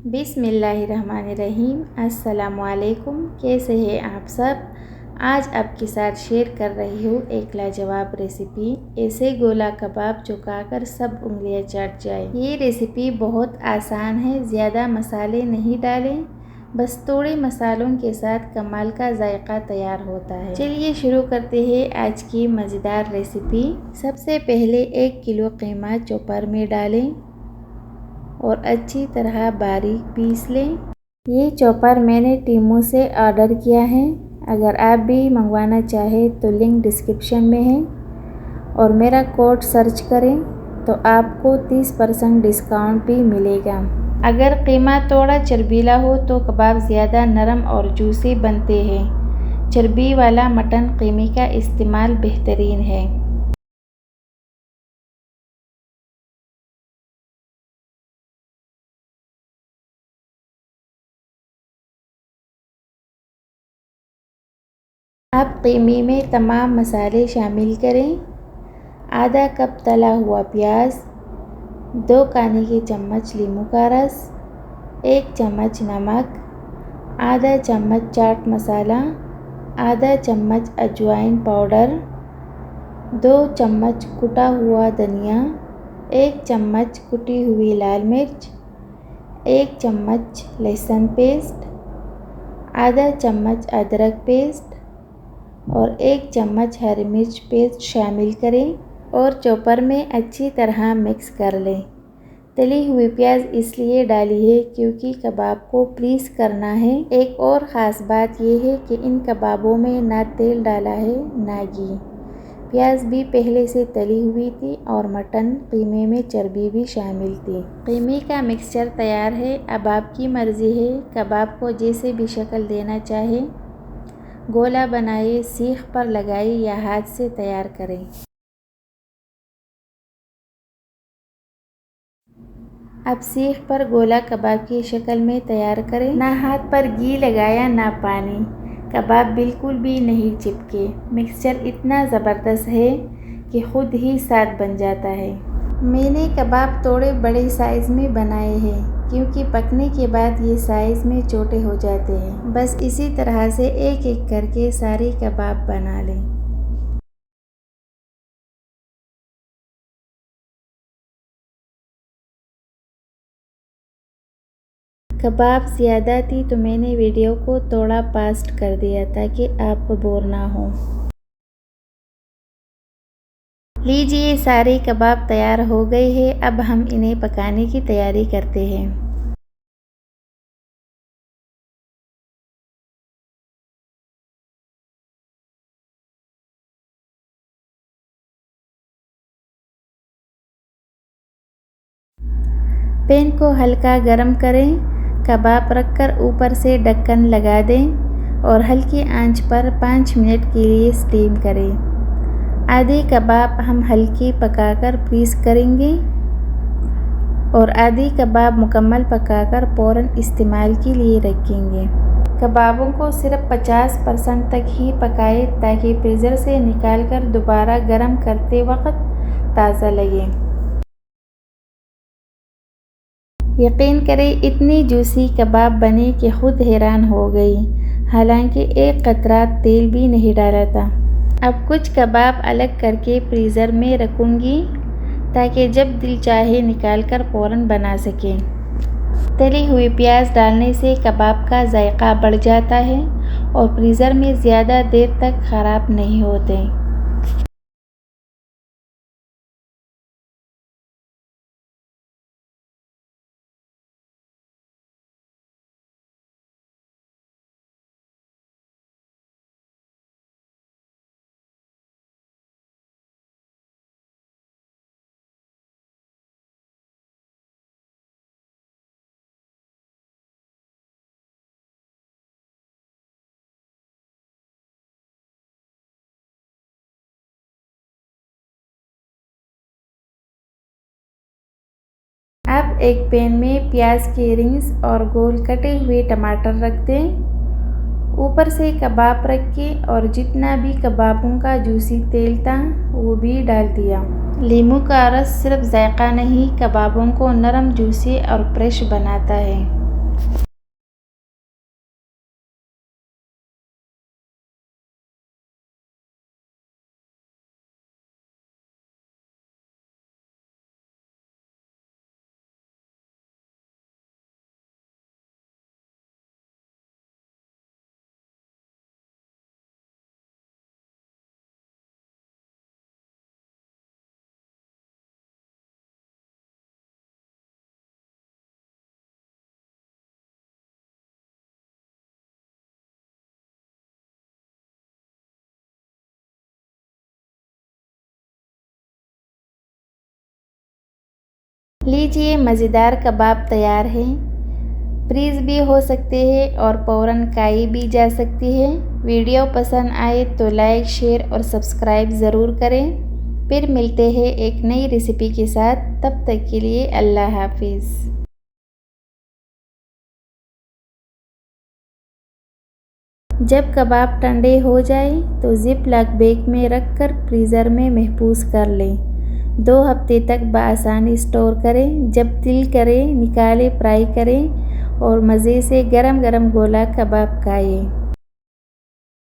बिस्मिल्लाहिर्रहमानिर्रहीम। अस्सलामुअलैकुम। कैसे हैं आप सब। आज आपके साथ शेयर कर रही हूँ एक लाजवाब रेसिपी, ऐसे गोला कबाब जो खाकर सब उंगलियां चाट जाए। ये रेसिपी बहुत आसान है, ज़्यादा मसाले नहीं डालें, बस थोड़े मसालों के साथ कमाल का जायका तैयार होता है। चलिए शुरू करते हैं आज की मज़ेदार रेसिपी। सबसे पहले 1 किलो कीमा चॉपर में डालें और अच्छी तरह बारीक पीस लें। ये चॉपर मैंने टीमू से ऑर्डर किया है, अगर आप भी मंगवाना चाहें तो लिंक डिस्क्रिप्शन में है और मेरा कोड सर्च करें तो आपको 30% डिस्काउंट भी मिलेगा। अगर कीमा थोड़ा चर्बीला हो तो कबाब ज़्यादा नरम और जूसी बनते हैं। चर्बी वाला मटन कीमे का इस्तेमाल बेहतरीन है। अब कीमे में तमाम मसाले शामिल करें। आधा कप तला हुआ प्याज, 2 खाने के चम्मच नींबू का रस, 1 चम्मच नमक, आधा चम्मच चाट मसाला, आधा चम्मच अजवाइन पाउडर, 2 चम्मच कुटा हुआ धनिया, 1 चम्मच कुटी हुई लाल मिर्च, 1 चम्मच लहसुन पेस्ट, आधा चम्मच अदरक पेस्ट और 1 चम्मच हरी मिर्च पेस्ट शामिल करें और चॉपर में अच्छी तरह मिक्स कर लें। तली हुई प्याज इसलिए डाली है क्योंकि कबाब को फ्रीज करना है। एक और ख़ास बात यह है कि इन कबाबों में ना तेल डाला है ना घी। प्याज भी पहले से तली हुई थी और मटन कीमे में चर्बी भी शामिल थी। कीमे का मिक्सचर तैयार है। अब आपकी मर्ज़ी है, कबाब को जैसे भी शक्ल देना चाहे, गोला बनाइए, सीख पर लगाइए या हाथ से तैयार करें। अब सीख पर गोला कबाब की शक्ल में तैयार करें। ना हाथ पर घी लगाया ना पानी, कबाब बिल्कुल भी नहीं चिपके। मिक्सचर इतना ज़बरदस्त है कि खुद ही साथ बन जाता है। मैंने कबाब थोड़े बड़े साइज़ में बनाए हैं क्योंकि पकने के बाद ये साइज़ में छोटे हो जाते हैं। बस इसी तरह से एक एक करके सारे कबाब बना लें। कबाब ज़्यादा थी तो मैंने वीडियो को थोड़ा फास्ट कर दिया ताकि आप बोर ना हो। लीजिए, सारे कबाब तैयार हो गए हैं। अब हम इन्हें पकाने की तैयारी करते हैं। पैन को हल्का गरम करें, कबाब रखकर ऊपर से ढक्कन लगा दें और हल्की आंच पर 5 मिनट के लिए स्टीम करें। आधे कबाब हम हल्की पकाकर फ्रीज करेंगे और आधे कबाब मुकम्मल पकाकर फ़ौरन इस्तेमाल के लिए रखेंगे। कबाबों को सिर्फ 50% तक ही पकाएं ताकि फ्रीज़र से निकालकर दोबारा गर्म करते वक्त ताज़ा लगे। यकीन करें, इतनी जूसी कबाब बने कि खुद हैरान हो गई। हालांकि एक कतरा तेल भी नहीं डाला था। अब कुछ कबाब अलग करके फ्रीज़र में रखूँगी ताकि जब दिल चाहे निकाल कर फ़ौरन बना सकें। तली हुई प्याज डालने से कबाब का जायका बढ़ जाता है और फ्रीज़र में ज़्यादा देर तक ख़राब नहीं होते। अब एक पैन में प्याज के रिंग्स और गोल कटे हुए टमाटर रख दें। ऊपर से कबाब रख के और जितना भी कबाबों का जूसी तेल था वो भी डाल दिया। नींबू का रस सिर्फ जायका नहीं, कबाबों को नरम, जूसी और फ्रेश बनाता है। लीजिए, मज़ेदार कबाब तैयार हैं। फ्रीज़ भी हो सकते हैं और फ़ौरन खाई भी जा सकती है। वीडियो पसंद आए तो लाइक, शेयर और सब्सक्राइब ज़रूर करें। फिर मिलते हैं एक नई रेसिपी के साथ। तब तक के लिए अल्लाह हाफिज़। जब कबाब ठंडे हो जाए तो जिप लॉक बैग में रखकर फ्रीज़र में महफूज कर लें। 2 हफ्ते तक बआसानी स्टोर करें। जब दिल करे निकालें, फ्राई करें और मज़े से गरम गरम गोला कबाब खाएं।